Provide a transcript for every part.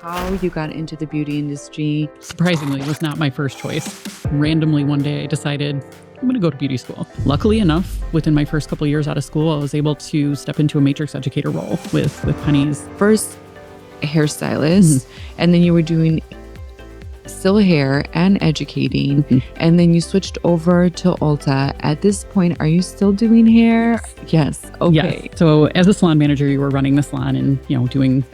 How you got into the beauty industry. Surprisingly, was not my first choice. Randomly one day I decided I'm going to go to beauty school. Luckily enough, within my first couple of years out of school, I was able to step into a matrix educator role with Pennies. First hairstylist, and then you were doing still hair and educating, and then you switched over to Ulta. At this point, are you still doing hair? Yes. Okay. Yes. So as a salon manager, you were running the salon and, doing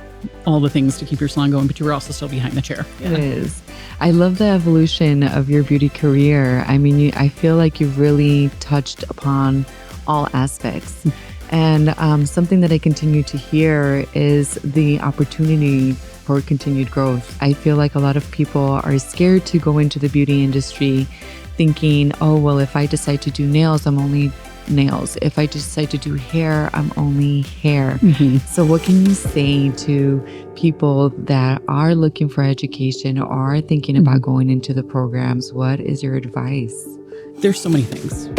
all the things to keep your salon going, but you were also still behind the chair. It is. I love the evolution of your beauty career. I mean, I feel like you've really touched upon all aspects. And something that I continue to hear is the opportunity for continued growth. I feel like a lot of people are scared to go into the beauty industry thinking, oh, well, if I decide to do nails, I'm only nails. If I decide to do hair, I'm only hair. So what can you say to people that are looking for education or are thinking about going into the programs? What is your advice? There's so many things.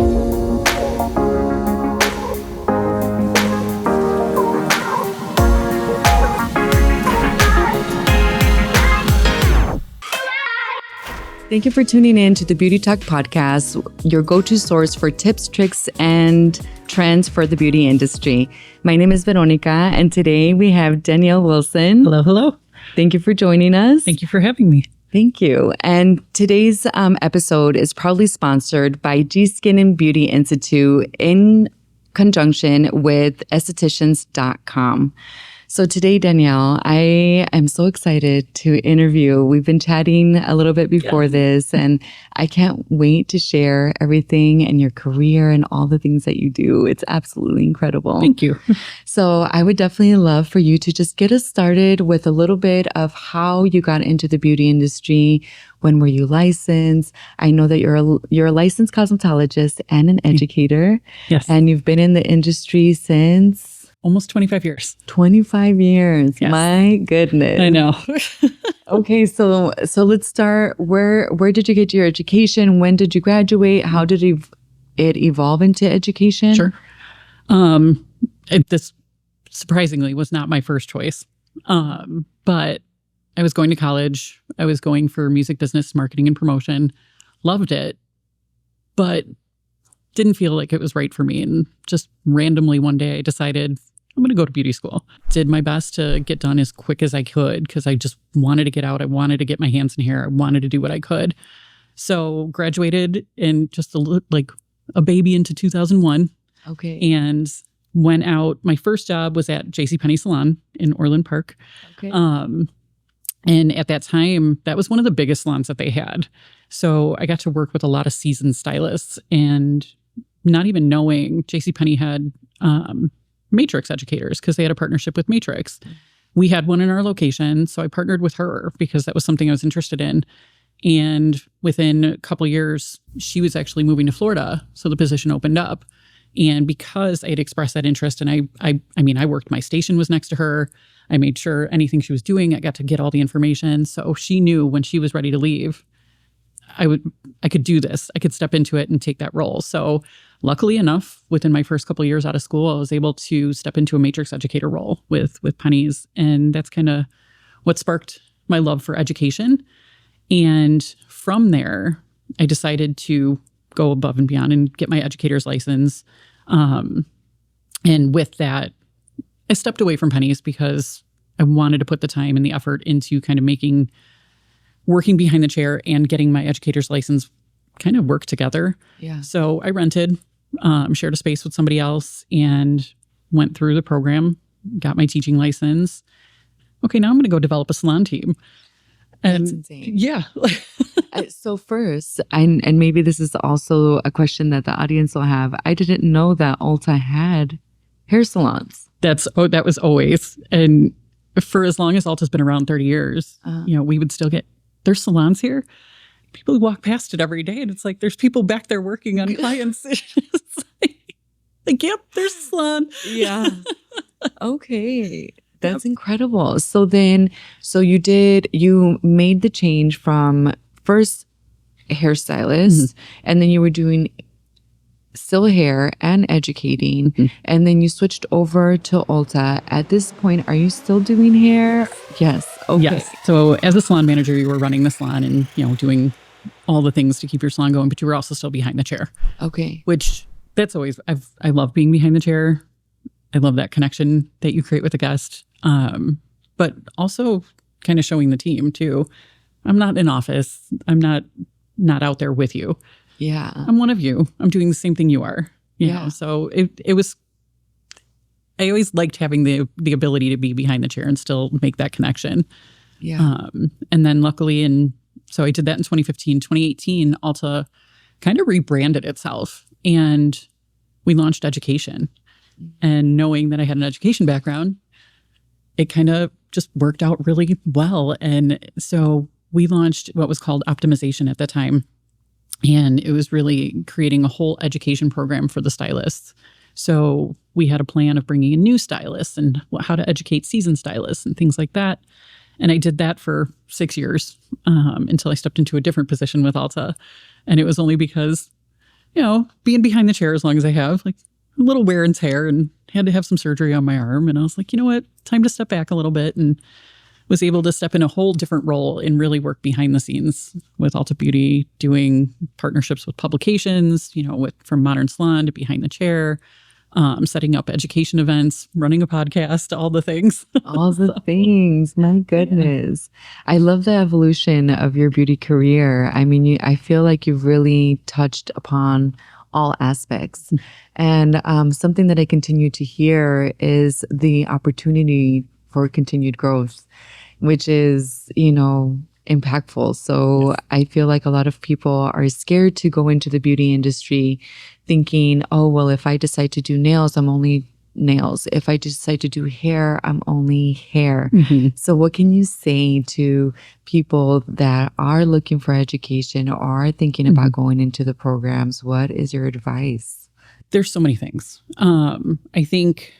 Thank you for tuning in to the Beauty Talk podcast, your go-to source for tips, tricks, and trends for the beauty industry. My name is Veronica, and today we have Danielle Wilson. Hello, hello. Thank you for joining us. Thank you for having me. Thank you. And today's episode is proudly sponsored by G Skin and Beauty Institute in conjunction with estheticians.com. So today, Danielle, I am so excited to interview. We've been chatting a little bit before this, and I can't wait to share everything and your career and all the things that you do. It's absolutely incredible. Thank you. So I would definitely love for you to just get us started with a little bit of how you got into the beauty industry. When were you licensed? I know that you're a licensed cosmetologist and an educator. Yes. And you've been in the industry since almost 25 years. 25 years. Yes. My goodness. I know. Okay, so let's start. Where did you get your education? When did you graduate? How did it evolve into education? Sure. This surprisingly was not my first choice. But I was going to college. I was going for music business, marketing, and promotion. Loved it, but didn't feel like it was right for me. And just randomly one day I decided I'm going to go to beauty school. Did my best to get done as quick as I could because I just wanted to get out. I wanted to get my hands in hair. I wanted to do what I could. So graduated in just like a baby into 2001. Okay. And went out. My first job was at JCPenney Salon in Orland Park. Okay. And at that time, that was one of the biggest salons that they had. So I got to work with a lot of seasoned stylists, and not even knowing JCPenney had Matrix educators because they had a partnership with Matrix. We had one in our location, so I partnered with her because that was something I was interested in. And within a couple of years, she was actually moving to Florida, so the position opened up. And because I had expressed that interest, and I worked, my station was next to her. I made sure anything she was doing, I got to get all the information. So she knew when she was ready to leave, I could do this. I could step into it and take that role. So luckily enough, within my first couple of years out of school, I was able to step into a matrix educator role with Pennies. And that's kind of what sparked my love for education. And from there, I decided to go above and beyond and get my educator's license. And with that, I stepped away from Pennies because I wanted to put the time and the effort into kind of working behind the chair and getting my educator's license kind of work together. Yeah. So I rented, shared a space with somebody else and went through the program, got my teaching license. Okay, now I'm going to go develop a salon team. And that's insane. Yeah. So first, and maybe this is also a question that the audience will have, I didn't know that Ulta had hair salons. That was always. And for as long as Ulta's been around, 30 years, we would still get, there's salons here. People walk past it every day and it's like, there's people back there working on clients. It's like, yep, there's a salon. Yeah. Okay. That's incredible. So you made the change from first hairstylist, and then you were doing still hair and educating, and then you switched over to Ulta. At this point, are you still doing hair? Yes. Okay. Yes. So as a salon manager, you were running the salon and, doing all the things to keep your salon going, but you were also still behind the chair. Okay. Which that's always, I love being behind the chair. I love that connection that you create with the guest. But also kind of showing the team too. I'm not in office. I'm not out there with you. Yeah. I'm one of you. I'm doing the same thing you are. You know? So it was, I always liked having the ability to be behind the chair and still make that connection. Yeah. And then luckily so I did that in 2015. 2018, Ulta kind of rebranded itself and we launched education. And knowing that I had an education background, it kind of just worked out really well. And so we launched what was called optimization at that time. And it was really creating a whole education program for the stylists. So we had a plan of bringing in new stylists and how to educate seasoned stylists and things like that. And I did that for 6 years until I stepped into a different position with Ulta. And it was only because, being behind the chair as long as I have, like a little wear and tear, and had to have some surgery on my arm. And I was like, you know what, time to step back a little bit, and was able to step in a whole different role and really work behind the scenes with Ulta Beauty, doing partnerships with publications, from Modern Salon to Behind the Chair, setting up education events, running a podcast, all the things. All the things. My goodness. Yeah. I love the evolution of your beauty career. I mean, I feel like you've really touched upon all aspects. And something that I continue to hear is the opportunity for continued growth, which is, impactful. So yes. I feel like a lot of people are scared to go into the beauty industry thinking, oh, well, if I decide to do nails, I'm only nails. If I decide to do hair, I'm only hair. Mm-hmm. So what can you say to people that are looking for education or are thinking mm-hmm. about going into the programs? What is your advice? There's so many things. I think,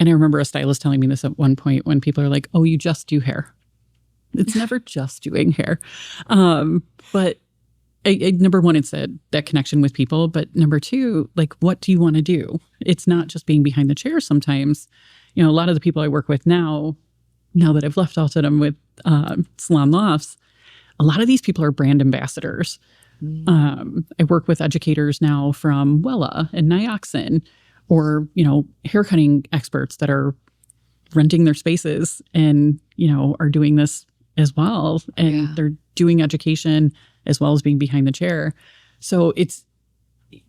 and I remember a stylist telling me this at one point when people are like, oh, you just do hair. It's never just doing hair. But number one, it's that connection with people. But number two, like, what do you want to do? It's not just being behind the chair sometimes. A lot of the people I work with now that I've left Ulta, I'm with Salon Lofts, a lot of these people are brand ambassadors. Mm. I work with educators now from Wella and Nioxin, or, haircutting experts that are renting their spaces and, are doing this as well. And they're doing education as well as being behind the chair. So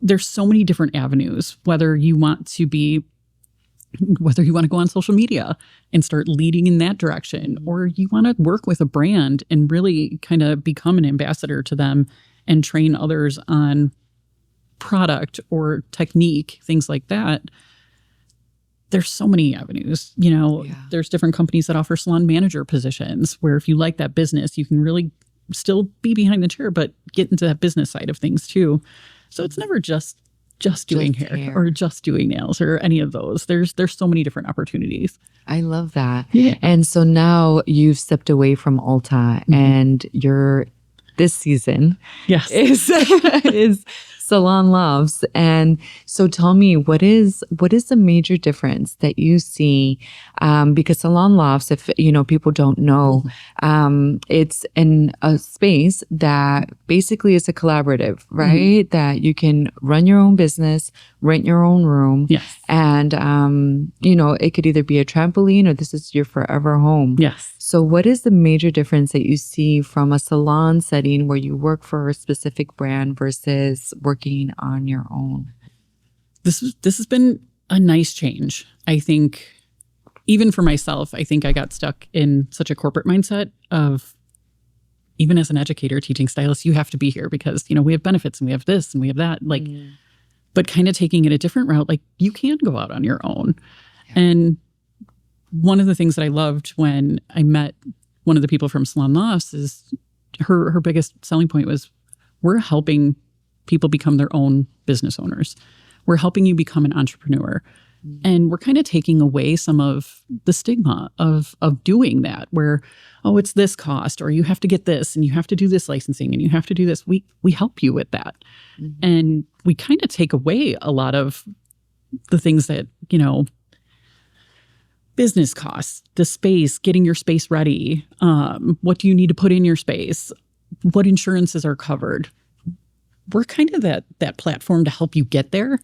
there's so many different avenues, whether you want to go on social media and start leading in that direction, or you want to work with a brand and really kind of become an ambassador to them and train others on product or technique, things like that. There's so many avenues, There's different companies that offer salon manager positions where if you like that business, you can really still be behind the chair, but get into that business side of things too. So it's never just doing hair or just doing nails or any of those. There's so many different opportunities. I love that. Yeah. And so now you've stepped away from Ulta mm-hmm. and this season is Salon Lofts. And so tell me, what is the major difference that you see? Because Salon Lofts, if people don't know, it's in a space that basically is a collaborative, right? Mm-hmm. That you can run your own business, rent your own room. Yes. And, it could either be a trampoline or this is your forever home. Yes. So what is the major difference that you see from a salon setting where you work for a specific brand versus working on your own? This has been a nice change. I think even for myself, I think I got stuck in such a corporate mindset of, even as an educator teaching stylists, you have to be here because, we have benefits and we have this and we have that. Like, but kind of taking it a different route, like you can go out on your own. Yeah. And one of the things that I loved when I met one of the people from Salon Lofts is her biggest selling point was, we're helping people become their own business owners. We're helping you become an entrepreneur. And we're kind of taking away some of the stigma of doing that, where, oh, it's this cost, or you have to get this, and you have to do this licensing, and you have to do this. We help you with that. And we kind of take away a lot of the things that, business costs, the space, getting your space ready. What do you need to put in your space? What insurances are covered? We're kind of that platform to help you get there.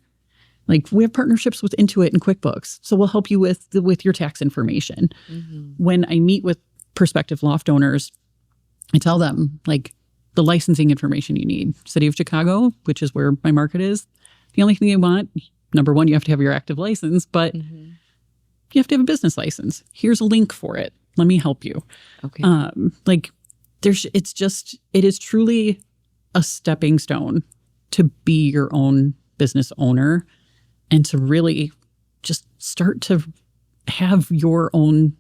Like, we have partnerships with Intuit and QuickBooks, so we'll help you with your tax information. When I meet with prospective loft owners, I tell them, like, the licensing information you need. City of Chicago, which is where my market is, the only thing you want, number one, you have to have your active license, but you have to have a business license. Here's a link for it. Let me help you. Okay. It is truly a stepping stone to be your own business owner and to really just start to have your own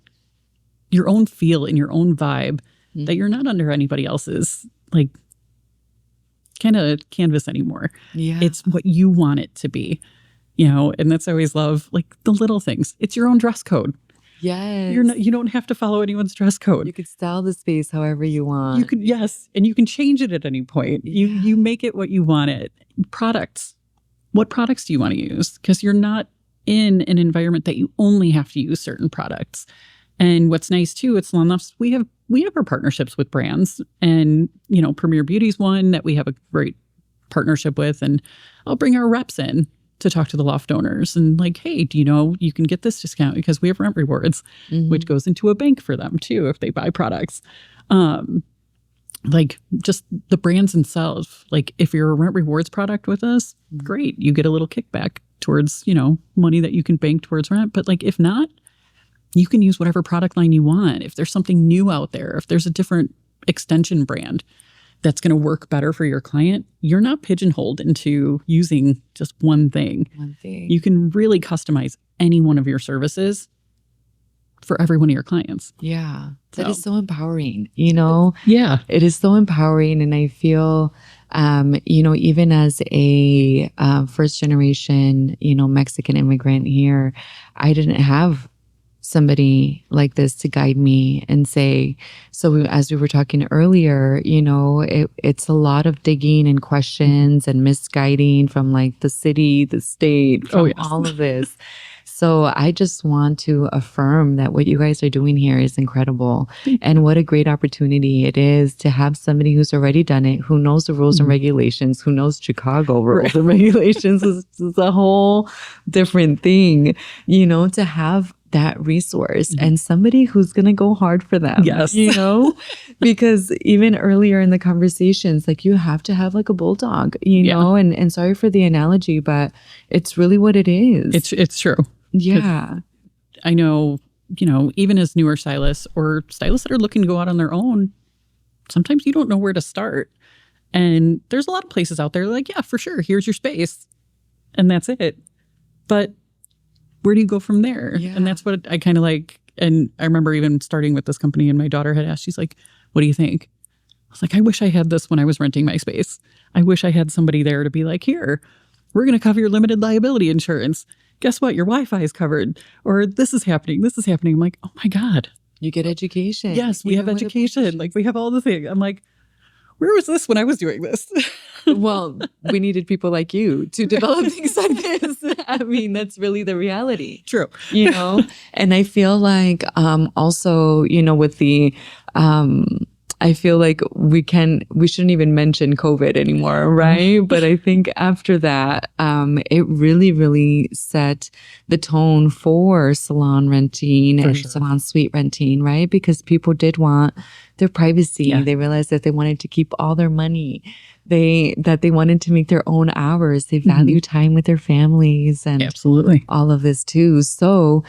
feel and your own vibe, that you're not under anybody else's like kind of canvas anymore. Yeah. It's what you want it to be, and that's I always love, like, the little things. It's your own dress code. Yes. You don't have to follow anyone's dress code. You could style the space however you want. You could, yes. And you can change it at any point. You make it what you want it. Products. What products do you want to use? Because you're not in an environment that you only have to use certain products. And what's nice too, at Salon Lofts, we have our partnerships with brands, and Premier Beauty's one that we have a great partnership with, and I'll bring our reps in to talk to the loft owners and, like, hey, do you know you can get this discount because we have rent rewards, which goes into a bank for them too if they buy products. Like, just the brands themselves. Like, if you're a rent rewards product with us, great, you get a little kickback towards money that you can bank towards rent. But, like, if not, you can use whatever product line you want. If there's something new out there, if there's a different extension brand that's going to work better for your client, you're not pigeonholed into using just one thing. You can really customize any one of your services for every one of your clients. Yeah. That is so empowering, Yeah. It is so empowering. And I feel, even as a first generation, Mexican immigrant here, I didn't have somebody like this to guide me and say, as we were talking earlier, it's a lot of digging and questions and misguiding from, like, the city, the state, from all of this. So I just want to affirm that what you guys are doing here is incredible. And what a great opportunity it is to have somebody who's already done it, who knows the rules and regulations, who knows Chicago rules and regulations. is a whole different thing, to have that resource and somebody who's going to go hard for them. Yes. Because even earlier in the conversations, like, you have to have, like, a bulldog, and sorry for the analogy, but it's really what it is. It's true. Yeah. I know, even as newer stylists or stylists that are looking to go out on their own, sometimes you don't know where to start. And there's a lot of places out there like, yeah, for sure, here's your space. And that's it. But where do you go from there? Yeah. And that's what I kind of like. And I remember even starting with this company, and my daughter had asked, she's like, what do you think? I was like, I wish I had this when I was renting my space. I wish I had somebody there to be like, here, we're going to cover your limited liability insurance. Guess what? Your Wi-Fi is covered. Or this is happening. This is happening. I'm like, oh my God. You get education. Yes, we have education. Like, we have all the things. I'm like, where was this when I was doing this? Well, we needed people like you to develop things like this. I mean, that's really the reality. True. And I feel like also, with the I feel like we shouldn't even mention COVID anymore, right? But I think after that, it really, really set the tone for salon renting and salon suite renting, right? Because people did want their privacy. Yeah. They realized that they wanted to keep all their money. That they wanted to make their own hours. They value time with their families and absolutely all of this too. So,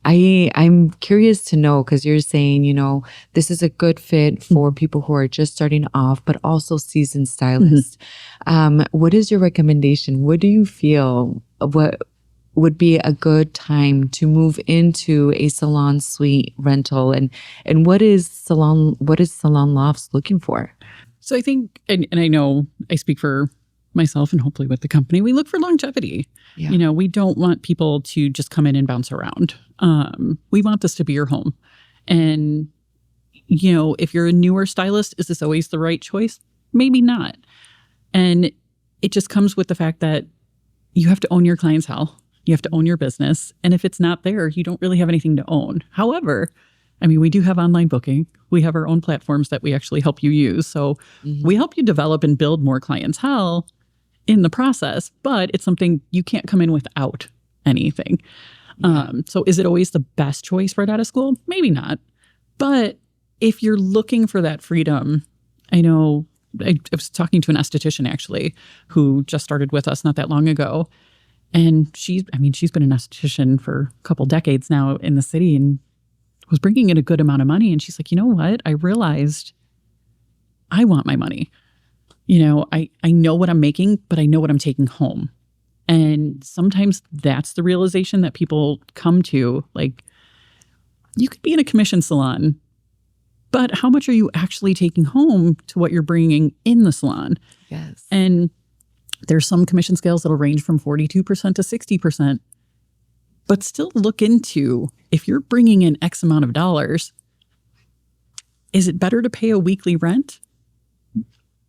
I'm curious to know, because you're saying, this is a good fit for people who are just starting off, but also seasoned stylists. What is your recommendation? What do you feel? What would be a good time to move into a salon suite rental, and what is Salon Lofts looking for? So I think, and I know I speak for myself and hopefully with the company, we look for longevity. Yeah. We don't want people to just come in and bounce around. We want this to be your home. And, if you're a newer stylist, is this always the right choice? Maybe not. And it just comes with the fact that you have to own your clientele. You have to own your business. And if it's not there, you don't really have anything to own. However, we do have online booking. We have our own platforms that we actually help you use. So we help you develop and build more clientele in the process, but it's something you can't come in without anything. Yeah. So is it always the best choice right out of school? Maybe not. But if you're looking for that freedom, I know I was talking to an esthetician actually who just started with us not that long ago. And she's been an esthetician for a couple decades now in the city and was bringing in a good amount of money. And she's like, you know what? I realized I want my money. I know what I'm making, but I know what I'm taking home. And sometimes that's the realization that people come to. Like, you could be in a commission salon, but how much are you actually taking home to what you're bringing in the salon? Yes. And there's some commission scales that'll range from 42% to 60%. But still look into, if you're bringing in X amount of dollars, is it better to pay a weekly rent?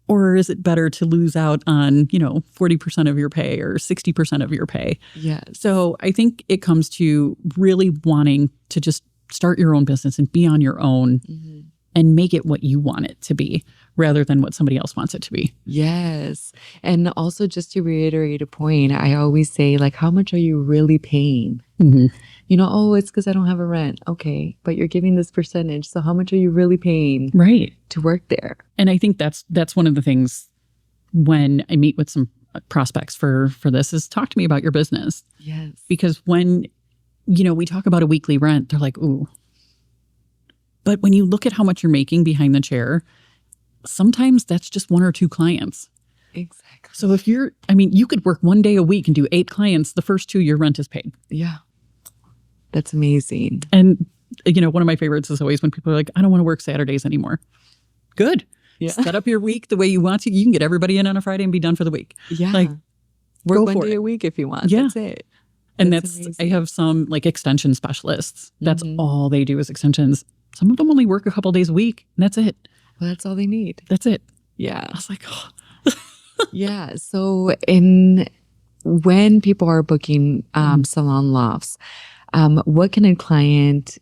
Or is it better to lose out on, 40% of your pay or 60% of your pay? Yes. So I think it comes to really wanting to just start your own business and be on your own and make it what you want it to be rather than what somebody else wants it to be. Yes. And also, just to reiterate a point, I always say, like, how much are you really paying? It's because I don't have a rent. Okay. But you're giving this percentage. So how much are you really paying to work there? And I think that's one of the things when I meet with some prospects for this is talk to me about your business. Yes. Because when, we talk about a weekly rent, they're like, ooh. But when you look at how much you're making behind the chair, sometimes that's just 1 or 2 clients. Exactly. So if you could work 1 day a week and do 8 clients, the first 2, your rent is paid. Yeah. That's amazing. And, one of my favorites is always when people are like, I don't want to work Saturdays anymore. Good. Yeah. Set up your week the way you want to. You can get everybody in on a Friday and be done for the week. Yeah. Like, work 1 day a week if you want. Yeah. That's it. And I have some like extension specialists. That's all they do is extensions. Some of them only work a couple days a week and that's it. Well, that's all they need. That's it. Yeah. I was like, oh. Yeah. So when people are booking salon lofts, what can a client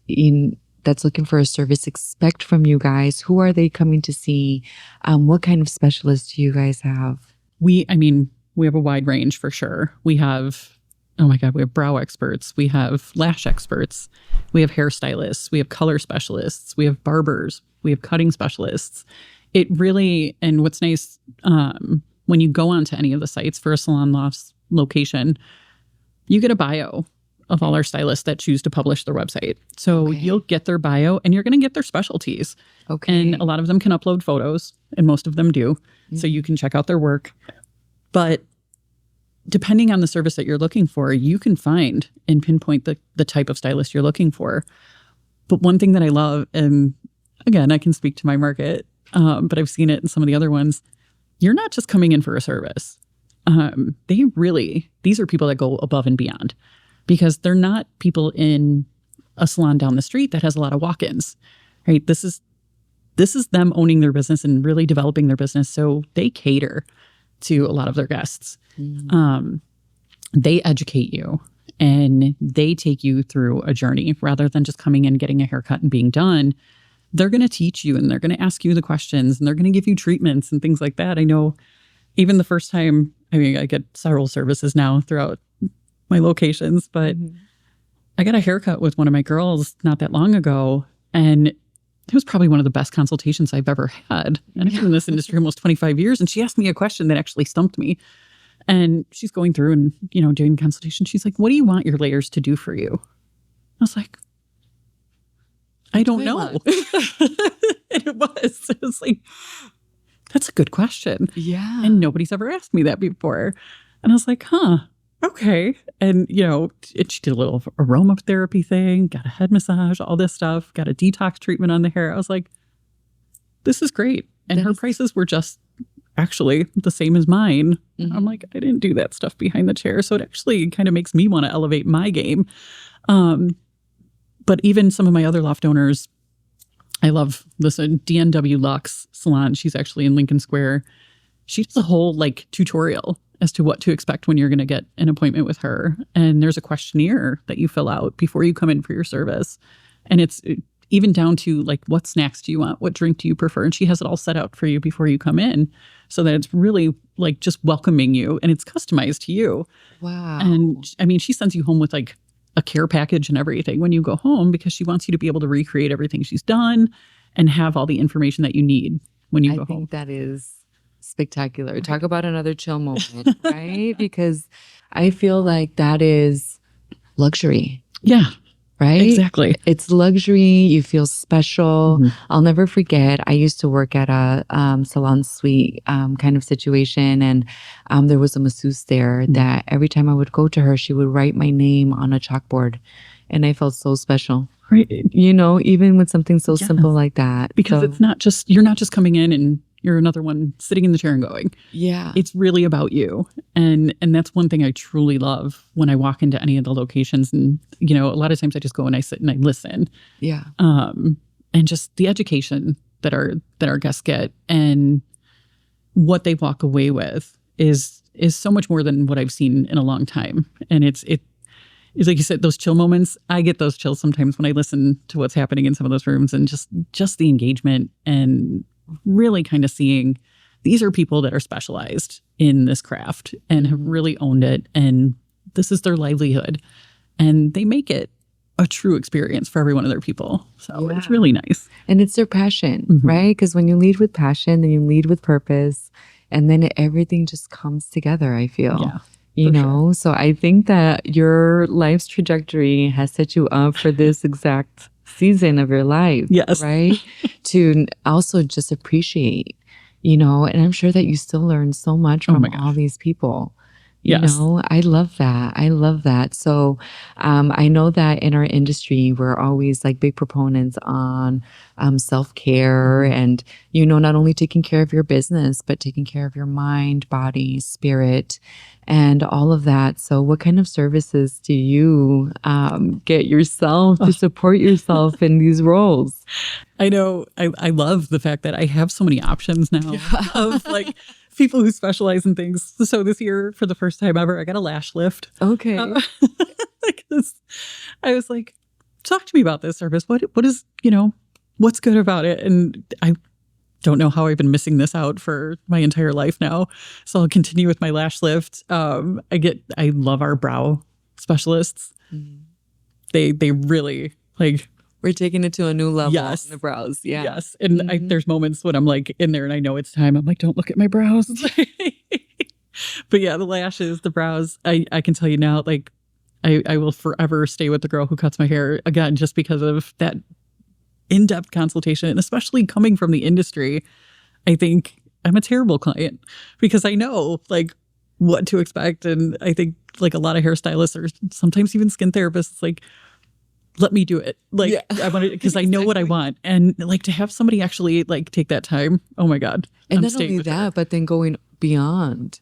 that's looking for a service expect from you guys? Who are they coming to see? What kind of specialists do you guys have? We have a wide range for sure. We have, oh my God, we have brow experts. We have lash experts. We have hairstylists. We have color specialists. We have barbers. We have cutting specialists. It really, and what's nice, when you go onto any of the sites for a salon loft's location, you get a bio of all our stylists that choose to publish their website. So you'll get their bio and you're going to get their specialties. Okay. And a lot of them can upload photos and most of them do. So you can check out their work. But depending on the service that you're looking for, you can find and pinpoint the type of stylist you're looking for. But one thing that I love, and again, I can speak to my market, but I've seen it in some of the other ones, you're not just coming in for a service. These are people that go above and beyond because they're not people in a salon down the street that has a lot of walk-ins, right? This is them owning their business and really developing their business. So they cater to a lot of their guests. They educate you and they take you through a journey rather than just coming in, getting a haircut and being done. They're going to teach you and they're going to ask you the questions and they're going to give you treatments and things like that. I know even the first time, I get several services now throughout my locations, but I got a haircut with one of my girls not that long ago. And it was probably one of the best consultations I've ever had. And I've been in this industry almost 25 years. And she asked me a question that actually stumped me. And she's going through and, doing consultation. She's like, what do you want your layers to do for you? I was like, I don't know. And it was like, that's a good question. Yeah. And nobody's ever asked me that before. And I was like, okay. And, she did a little aromatherapy thing, got a head massage, all this stuff, got a detox treatment on the hair. I was like, this is great. And her prices were just actually the same as mine. I'm like, I didn't do that stuff behind the chair. So it actually kind of makes me want to elevate my game. But even some of my other loft owners, I love this DNW Luxe salon. She's actually in Lincoln Square. She does a whole like tutorial as to what to expect when you're going to get an appointment with her. And there's a questionnaire that you fill out before you come in for your service. And it's even down to like, what snacks do you want? What drink do you prefer? And she has it all set out for you before you come in, so that it's really like just welcoming you and it's customized to you. Wow. And I mean, she sends you home with like a care package and everything when you go home, because she wants you to be able to recreate everything she's done and have all the information that you need when you go home. I think that is spectacular. Right. Talk about another chill moment, right? Because I feel like that is luxury. Yeah. Right? Exactly. It's luxury. You feel special. I'll never forget, I used to work at a salon suite kind of situation. And there was a masseuse there that every time I would go to her, she would write my name on a chalkboard. And I felt so special. Right. You know, even with something so simple like that. Because it's not just, you're not just coming in and you're another one sitting in the chair and going. Yeah. It's really about you. And that's one thing I truly love when I walk into any of the locations. And, you know, a lot of times I just go and I sit and I listen. Yeah. And just the education that our guests get and what they walk away with is so much more than what I've seen in a long time. And it's like you said, those chill moments. I get those chills sometimes when I listen to what's happening in some of those rooms, and just the engagement and really kind of seeing these are people that are specialized in this craft and have really owned it. And this is their livelihood. And they make it a true experience for every one of their people. So it's really nice. And it's their passion, right? Because when you lead with passion, then you lead with purpose. And then everything just comes together, I feel. Yeah. You know, so I think that your life's trajectory has set you up for this exact season of your life. Yes. Right? To also just appreciate, you know, and I'm sure that you still learn so much from all these people. You know, I love that. I love that. So I know that in our industry, we're always like big proponents on self-care and, you know, not only taking care of your business, but taking care of your mind, body, spirit, and all of that. So what kind of services do you get yourself to support yourself in these roles? I know. I love the fact that I have so many options now of like people who specialize in things. So this year, for the first time ever, I got a lash lift. Okay. Because I was like, talk to me about this service. What is, you know, what's good about it? And I don't know how I've been missing this out for my entire life now. So I'll continue with my lash lift. I love our brow specialists. They really like. We're taking it to a new level. Yes. In the brows. Yeah. Yes. And there's moments when I'm like in there and I know it's time. I'm like, don't look at my brows. But yeah, the lashes, the brows, I can tell you now, like I will forever stay with the girl who cuts my hair, again, just because of that in-depth consultation. And especially coming from the industry, I think I'm a terrible client because I know like what to expect. And I think like a lot of hairstylists or sometimes even skin therapists, like, let me do it. Like I want to, because I know what I want. And like to have somebody actually like take that time. Oh my God. And not only that, but then going beyond,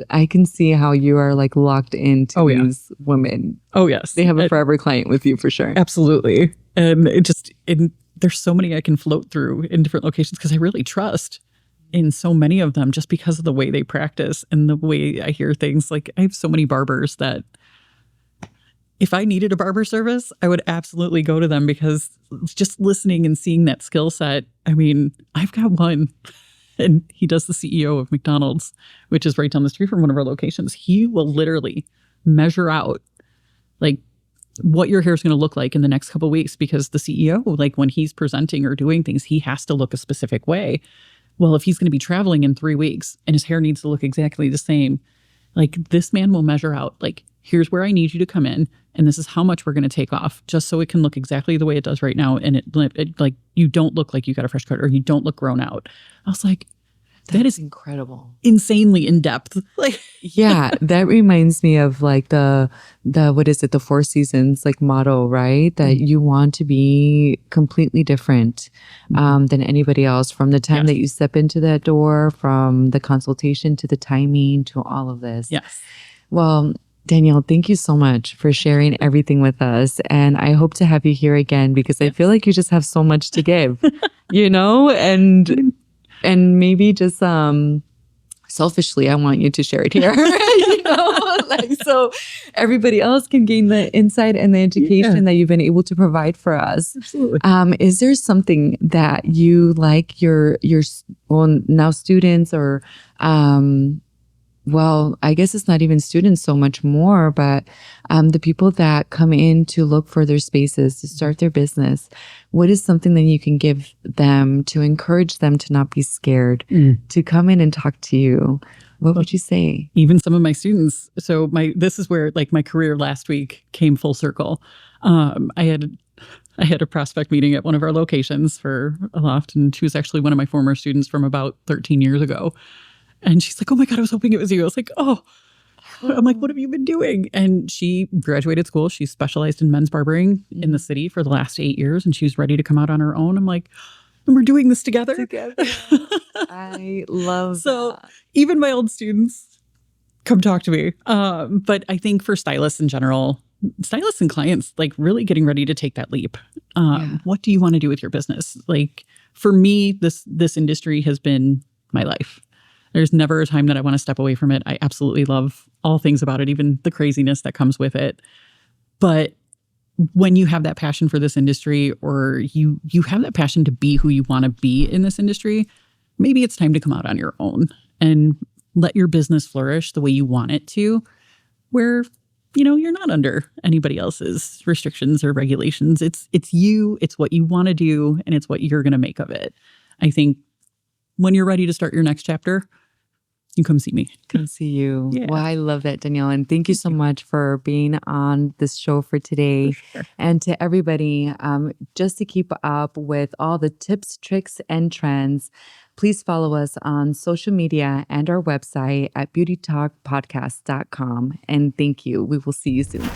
I can see how you are like locked into these women. Oh yes. They have a forever client with you for sure. Absolutely. And there's so many I can float through in different locations because I really trust in so many of them just because of the way they practice and the way I hear things. Like I have so many barbers that if I needed a barber service, I would absolutely go to them because just listening and seeing that skill set. I mean, I've got one and he does the CEO of McDonald's, which is right down the street from one of our locations. He will literally measure out like what your hair is going to look like in the next couple of weeks because the CEO, like when he's presenting or doing things, he has to look a specific way. Well, if he's going to be traveling in 3 weeks and his hair needs to look exactly the same, like this man will measure out like, here's where I need you to come in. And this is how much we're going to take off just so it can look exactly the way it does right now. And it like, you don't look like you got a fresh cut or you don't look grown out. I was like, That is incredible. Insanely in depth. Like, yeah, that reminds me of like the what is it, the Four Seasons like motto, right? That you want to be completely different than anybody else, from the time that you step into that door, from the consultation to the timing to all of this. Yes. Well, Danielle, thank you so much for sharing everything with us. And I hope to have you here again, because I feel like you just have so much to give, you know, and maybe just selfishly, I want you to share it here, you know, like so everybody else can gain the insight and the education that you've been able to provide for us. Absolutely. Is there something that you like your well, now students, or well, I guess it's not even students so much more, but the people that come in to look for their spaces to start their business, what is something that you can give them to encourage them to not be scared to come in and talk to you? What would you say? Even some of my students. So this is where like my career last week came full circle. I had a prospect meeting at one of our locations for a loft, and she was actually one of my former students from about 13 years ago. And she's like, oh my God, I was hoping it was you. I was like, oh, I'm like, what have you been doing? And she graduated school. She specialized in men's barbering in the city for the last 8 years, and she's ready to come out on her own. I'm like, and we're doing this together. I love so that. Even my old students come talk to me. But I think for stylists in general, stylists and clients, like really getting ready to take that leap. What do you want to do with your business? Like for me, this industry has been my life. There's never a time that I want to step away from it. I absolutely love all things about it, even the craziness that comes with it. But when you have that passion for this industry, or you have that passion to be who you want to be in this industry, maybe it's time to come out on your own and let your business flourish the way you want it to, where, you know, you're not under anybody else's restrictions or regulations. It's you, it's what you want to do, and it's what you're going to make of it. I think when you're ready to start your next chapter, you come see me. Come see you. Yeah. Well, I love that, Danielle. And thank you so much for being on this show for today. For sure. And to everybody, just to keep up with all the tips, tricks, and trends, please follow us on social media and our website at beautytalkpodcast.com. And thank you. We will see you soon.